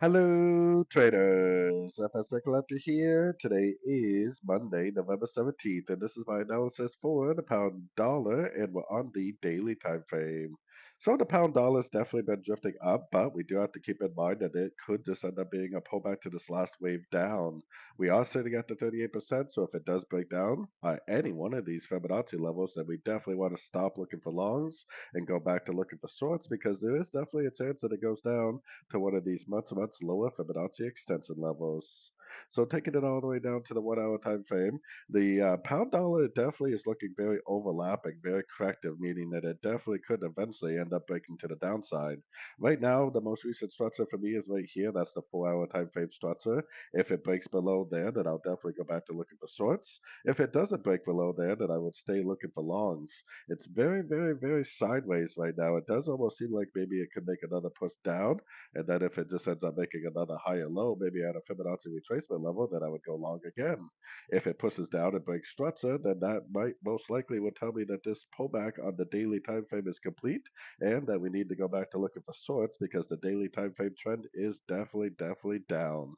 Hello, traders. FX Pip Collector here. Today is Monday, November 17th, and this is my analysis for the pound dollar, and we're on the daily time frame. So the pound dollar has definitely been drifting up, but we do have to keep in mind that it could just end up being a pullback to this last wave down. We are sitting at the 38%, so if it does break down by any one of these Fibonacci levels, then we definitely want to stop looking for longs and go back to looking for shorts because there is definitely a chance that it goes down to one of these much lower Fibonacci extension levels. So taking it all the way down to the 1 hour time frame, the pound dollar definitely is looking very overlapping, very corrective, meaning that it definitely could eventually end up breaking to the downside. Right now, the most recent structure for me is right here. That's the 4 hour time frame structure. If it breaks below there, then I'll definitely go back to looking for shorts. If it doesn't break below there, then I would stay looking for longs. It's very sideways right now. It does almost seem like maybe it could make another push down, and then if it just ends up making another higher low, maybe at a Fibonacci retracement level, then I would go long again. If it pushes down and breaks structure, then that might most likely would tell me that this pullback on the daily time frame is complete and that we need to go back to looking for shorts because the daily time frame trend is definitely down.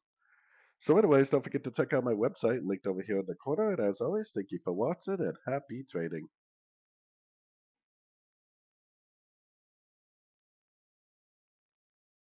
So anyways, don't forget to check out my website linked over here in the corner. And as always, thank you for watching and happy trading.